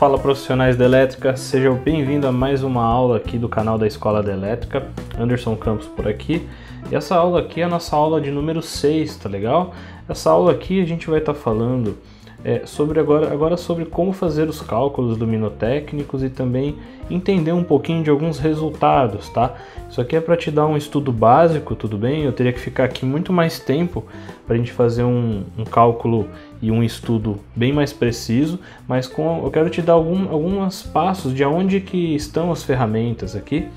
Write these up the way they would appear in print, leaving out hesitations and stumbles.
Fala profissionais da elétrica, sejam bem-vindos a mais uma aula aqui do canal da Escola da Elétrica. Anderson Campos por aqui. E essa aula aqui é a nossa aula de número 6, tá legal? Essa aula aqui a gente vai estar falando sobre sobre como fazer os cálculos luminotécnicos e também entender um pouquinho de alguns resultados, tá? Isso aqui é para te dar um estudo básico, tudo bem? Eu teria que ficar aqui muito mais tempo para a gente fazer um cálculo e um estudo bem mais preciso, mas eu quero te dar alguns passos de onde que estão as ferramentas aqui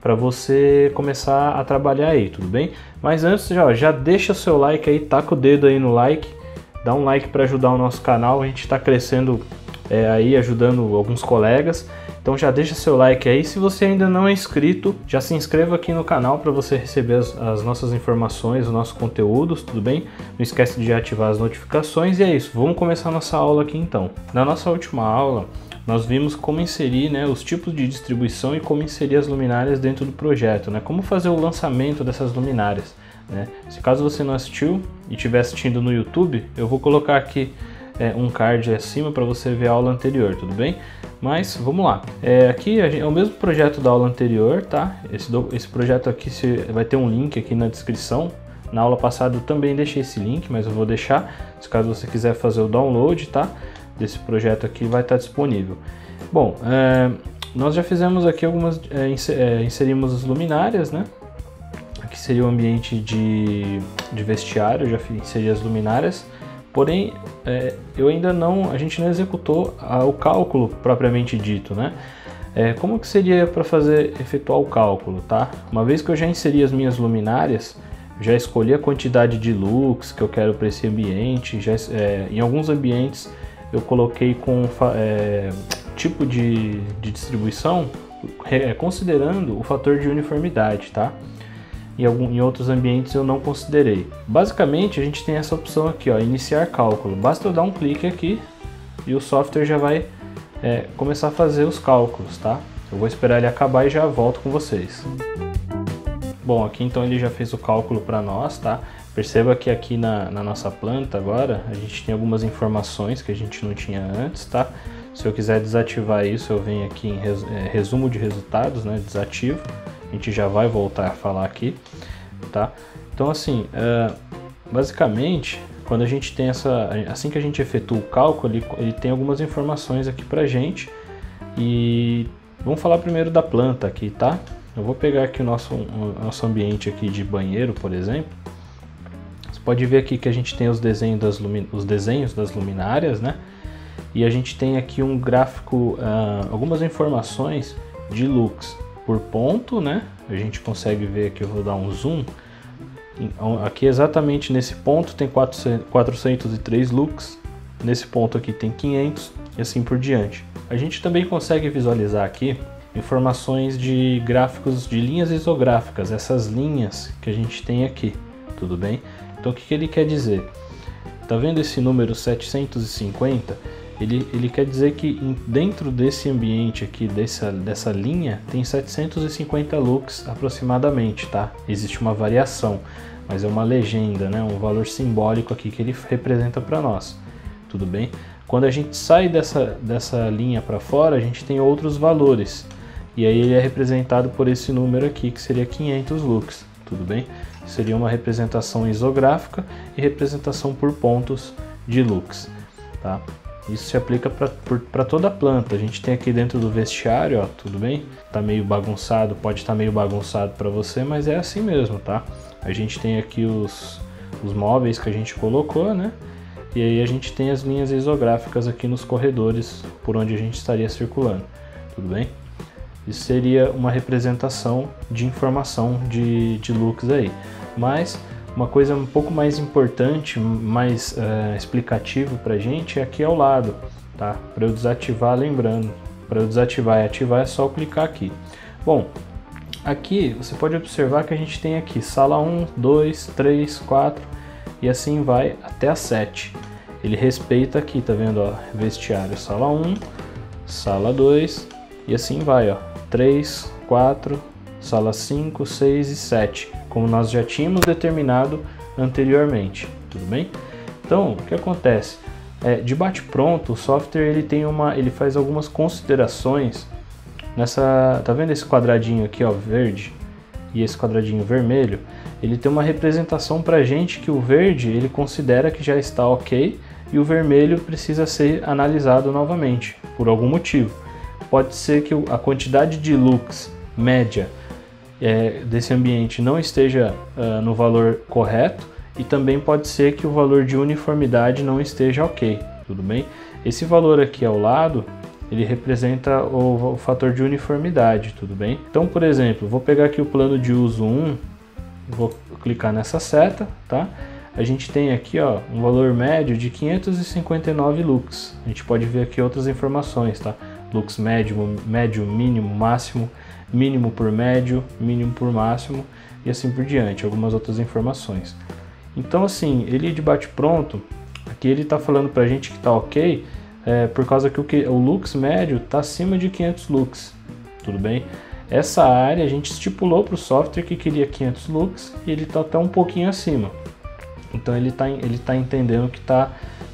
para você começar a trabalhar aí, tudo bem? Mas antes já deixa seu like aí, taca o dedo aí no like, dá um like para ajudar o nosso canal, a gente está crescendo aí, ajudando alguns colegas. Então já deixa seu like aí, se você ainda não é inscrito, já se inscreva aqui no canal para você receber as nossas informações, os nossos conteúdos, tudo bem? Não esquece de ativar as notificações e é isso, vamos começar a nossa aula aqui então. Na nossa última aula, nós vimos como inserir os tipos de distribuição e como inserir as luminárias dentro do projeto, como fazer o lançamento dessas luminárias. Se caso você não assistiu e estiver assistindo no YouTube, eu vou colocar aqui um card acima para você ver a aula anterior, tudo bem? Mas vamos lá, aqui é o mesmo projeto da aula anterior, tá? Esse projeto aqui vai ter um link aqui na descrição. Na aula passada eu também deixei esse link, mas eu vou deixar, se caso você quiser fazer o download, tá? Desse projeto aqui vai estar disponível. Bom, nós já fizemos aqui inserimos as luminárias, Aqui seria o ambiente de vestiário, já inseri as luminárias. Porém, a gente não executou o cálculo propriamente dito, Como que seria para efetuar o cálculo, tá? Uma vez que eu já inseri as minhas luminárias, já escolhi a quantidade de lux que eu quero para esse ambiente, em alguns ambientes eu coloquei com tipo de distribuição, considerando o fator de uniformidade, tá? Em outros ambientes eu não considerei. Basicamente a gente tem essa opção aqui, iniciar cálculo. Basta eu dar um clique aqui e o software já vai começar a fazer os cálculos, tá? Eu vou esperar ele acabar e já volto com vocês. Bom, aqui então ele já fez o cálculo para nós, tá? Perceba que aqui na nossa planta agora a gente tem algumas informações que a gente não tinha antes, tá? Se eu quiser desativar isso, eu venho aqui em resumo de resultados, desativo. A gente já vai voltar a falar aqui, tá? Então assim, basicamente, quando a gente tem assim que a gente efetua o cálculo, ele tem algumas informações aqui pra gente. E vamos falar primeiro da planta aqui, tá? Eu vou pegar aqui o nosso ambiente aqui de banheiro, por exemplo. Você pode ver aqui que a gente tem os desenhos das luminárias, E a gente tem aqui um gráfico, algumas informações de lux por ponto, A gente consegue ver aqui, eu vou dar um zoom. Aqui exatamente nesse ponto tem 403 lux, nesse ponto aqui tem 500 e assim por diante. A gente também consegue visualizar aqui informações de gráficos de linhas isográficas, essas linhas que a gente tem aqui, tudo bem? Então o que ele quer dizer? Tá vendo esse número 750? Ele quer dizer que dentro desse ambiente aqui, dessa linha, tem 750 lux aproximadamente, tá? Existe uma variação, mas é uma legenda, um valor simbólico aqui que ele representa para nós, tudo bem? Quando a gente sai dessa linha para fora, a gente tem outros valores, e aí ele é representado por esse número aqui, que seria 500 lux, tudo bem? Seria uma representação isográfica e representação por pontos de lux, tá? Isso se aplica para toda a planta. A gente tem aqui dentro do vestiário, tudo bem? Tá meio bagunçado, pode estar meio bagunçado para você, mas é assim mesmo, tá? A gente tem aqui os móveis que a gente colocou, E aí a gente tem as linhas isográficas aqui nos corredores por onde a gente estaria circulando, tudo bem? Isso seria uma representação de informação de lux aí. Mas uma coisa um pouco mais importante, mais explicativo para a gente é aqui ao lado, tá? Para eu desativar, lembrando, para eu desativar e ativar é só eu clicar aqui. Bom, aqui você pode observar que a gente tem aqui sala 1, 2, 3, 4 e assim vai até a 7. Ele respeita aqui, tá vendo? Vestiário sala 1, sala 2 e assim vai, 3, 4, sala 5, 6 e 7. Como nós já tínhamos determinado anteriormente, tudo bem? Então, o que acontece? De bate-pronto, o software ele faz algumas considerações nessa, tá vendo esse quadradinho aqui, ó, verde, e esse quadradinho vermelho? Ele tem uma representação para a gente que o verde ele considera que já está ok e o vermelho precisa ser analisado novamente, por algum motivo. Pode ser que a quantidade de lux média desse ambiente não esteja no valor correto, e também pode ser que o valor de uniformidade não esteja ok, tudo bem? Esse valor aqui ao lado, ele representa o fator de uniformidade, tudo bem? Então, por exemplo, vou pegar aqui o plano de uso 1, vou clicar nessa seta, tá? A gente tem aqui, ó, um valor médio de 559 lux. A gente pode ver aqui outras informações, tá? Lux médio, médio, mínimo, máximo, mínimo por médio, mínimo por máximo e assim por diante, algumas outras informações. Então, assim, ele de bate-pronto, aqui ele está falando para a gente que está ok, por causa que o lux médio está acima de 500 lux, tudo bem? Essa área a gente estipulou para o software que queria 500 lux e ele está até um pouquinho acima. Então ele tá entendendo que está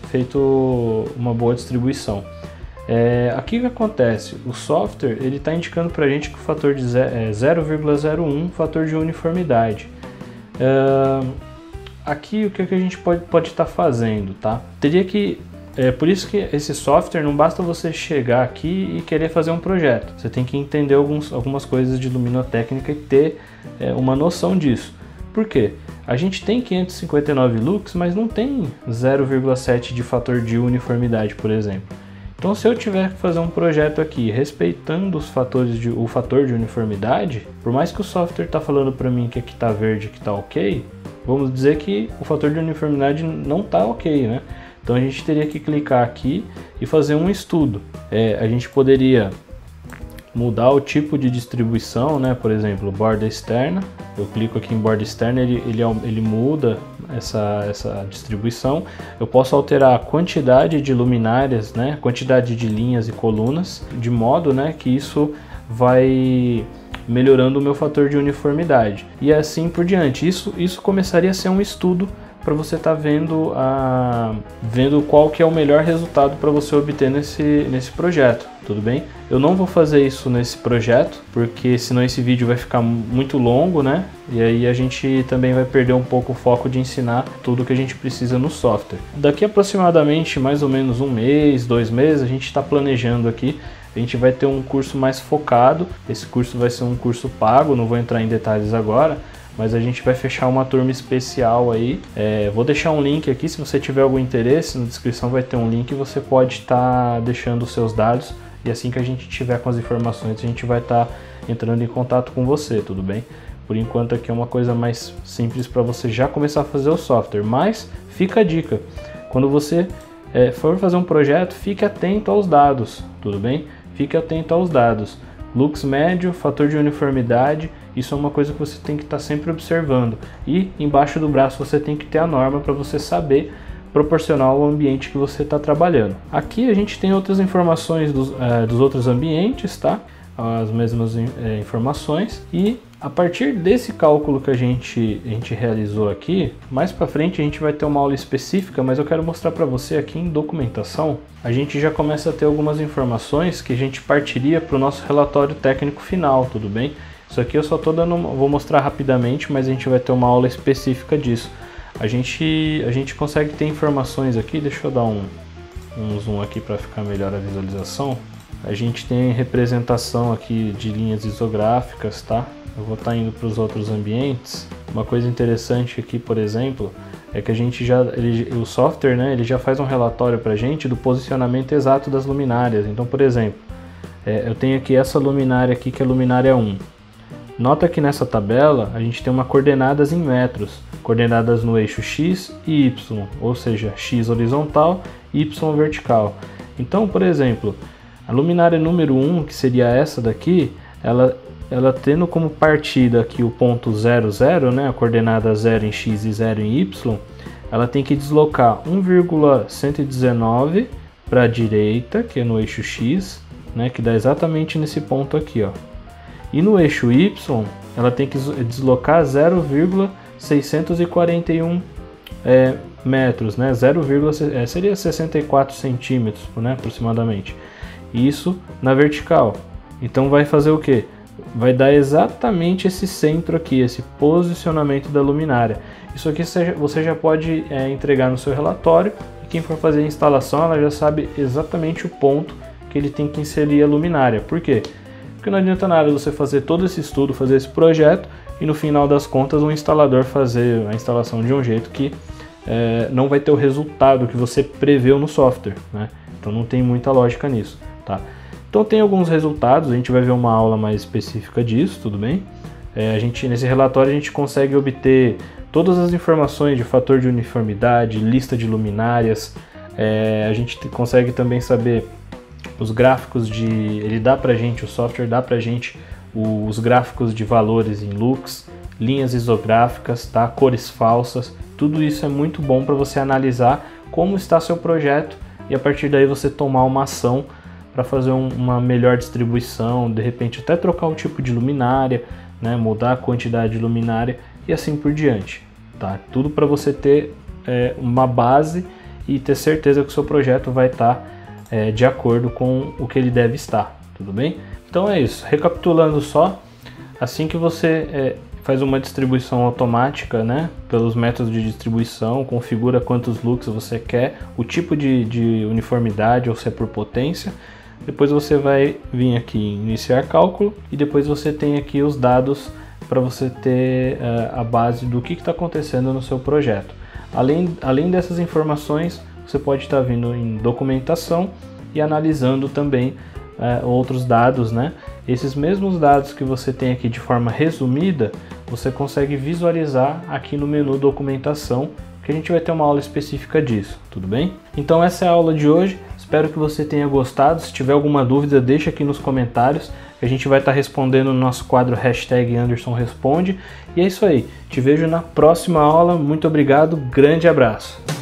feito uma boa distribuição. Aqui o que acontece? O software ele está indicando para a gente que o fator de 0,01 fator de uniformidade. Aqui o que a gente pode estar fazendo, tá? Teria que por isso que esse software não basta você chegar aqui e querer fazer um projeto. Você tem que entender algumas coisas de luminotécnica e ter uma noção disso. Por quê? A gente tem 559 lux, mas não tem 0,7 de fator de uniformidade, por exemplo. Então, se eu tiver que fazer um projeto aqui respeitando o fator de uniformidade, por mais que o software está falando para mim que aqui está verde, que está ok, vamos dizer que o fator de uniformidade não está ok, né? Então a gente teria que clicar aqui e fazer um estudo. A gente poderia mudar o tipo de distribuição, né? Por exemplo, borda externa. Eu clico aqui em borda externa, ele muda essa distribuição. Eu posso alterar a quantidade de luminárias, né? Quantidade de linhas e colunas, de modo, né, que isso vai melhorando o meu fator de uniformidade. E assim por diante. Isso começaria a ser um estudo para você estar vendo qual que é o melhor resultado para você obter nesse projeto, tudo bem? Eu não vou fazer isso nesse projeto, porque senão esse vídeo vai ficar muito longo, né? E aí a gente também vai perder um pouco o foco de ensinar tudo que a gente precisa no software. Daqui aproximadamente mais ou menos 1 mês, 2 meses, a gente está planejando aqui. A gente vai ter um curso mais focado. Esse curso vai ser um curso pago, não vou entrar em detalhes agora, mas a gente vai fechar uma turma especial aí. Vou deixar um link aqui, se você tiver algum interesse, na descrição vai ter um link e você pode estar deixando os seus dados, e assim que a gente tiver com as informações, a gente vai estar entrando em contato com você, tudo bem? Por enquanto aqui é uma coisa mais simples para você já começar a fazer o software, mas fica a dica, quando você for fazer um projeto, fique atento aos dados, tudo bem? Fique atento aos dados. Lux médio, fator de uniformidade, isso é uma coisa que você tem que estar sempre observando. E embaixo do braço você tem que ter a norma para você saber proporcionar ao ambiente que você está trabalhando. Aqui a gente tem outras informações dos outros ambientes, tá? As mesmas informações. E a partir desse cálculo que a gente realizou aqui, mais para frente a gente vai ter uma aula específica, mas eu quero mostrar para você aqui em documentação. A gente já começa a ter algumas informações que a gente partiria para o nosso relatório técnico final, tudo bem? Isso aqui eu só vou mostrar rapidamente, mas a gente vai ter uma aula específica disso. A gente consegue ter informações aqui, deixa eu dar um zoom aqui para ficar melhor a visualização. A gente tem representação aqui de linhas isográficas, tá? Eu vou estar indo para os outros ambientes. Uma coisa interessante aqui, por exemplo, é que o software, né, ele já faz um relatório para a gente do posicionamento exato das luminárias. Então, por exemplo, eu tenho aqui essa luminária aqui, que é a luminária 1. Nota que nessa tabela a gente tem uma coordenadas em metros, coordenadas no eixo X e Y, ou seja, X horizontal e Y vertical. Então, por exemplo, a luminária número 1, que seria essa daqui, ela tendo como partida aqui o ponto 0, 0, né, a coordenada 0 em X e 0 em Y, ela tem que deslocar 1,119 para a direita, que é no eixo X, né, que dá exatamente nesse ponto aqui, ó. E no eixo Y, ela tem que deslocar 0,641 metros, né? Seria 64 centímetros, né, aproximadamente. Isso na vertical. Então vai fazer o que? Vai dar exatamente esse centro aqui, esse posicionamento da luminária. Isso aqui você já pode entregar no seu relatório, e quem for fazer a instalação ela já sabe exatamente o ponto que ele tem que inserir a luminária. Por quê? Porque não adianta nada você fazer todo esse estudo, fazer esse projeto e no final das contas o instalador fazer a instalação de um jeito que não vai ter o resultado que você preveu no software, né? Então não tem muita lógica nisso, tá? Então tem alguns resultados, a gente vai ver uma aula mais específica disso, tudo bem? Nesse relatório a gente consegue obter todas as informações de fator de uniformidade, lista de luminárias, a gente consegue também saber os gráficos ele dá pra gente, o software dá pra gente os gráficos de valores em lux, linhas isográficas, tá? Cores falsas, tudo isso é muito bom para você analisar como está seu projeto e a partir daí você tomar uma ação para fazer uma melhor distribuição, de repente até trocar o tipo de luminária, né? Mudar a quantidade de luminária e assim por diante, tá? Tudo para você ter uma base e ter certeza que o seu projeto vai estar de acordo com o que ele deve estar, tudo bem? Então é isso, recapitulando só, assim que você faz uma distribuição automática, né, pelos métodos de distribuição, configura quantos lux você quer, o tipo de uniformidade ou se é por potência, depois você vai vir aqui em iniciar cálculo e depois você tem aqui os dados para você ter a base do que está acontecendo no seu projeto. Além dessas informações, você pode estar vindo em documentação e analisando também outros dados, né? Esses mesmos dados que você tem aqui de forma resumida, você consegue visualizar aqui no menu documentação, que a gente vai ter uma aula específica disso, tudo bem? Então essa é a aula de hoje, espero que você tenha gostado. Se tiver alguma dúvida, deixa aqui nos comentários, que a gente vai estar respondendo no nosso quadro #AndersonResponde. E é isso aí, te vejo na próxima aula, muito obrigado, grande abraço!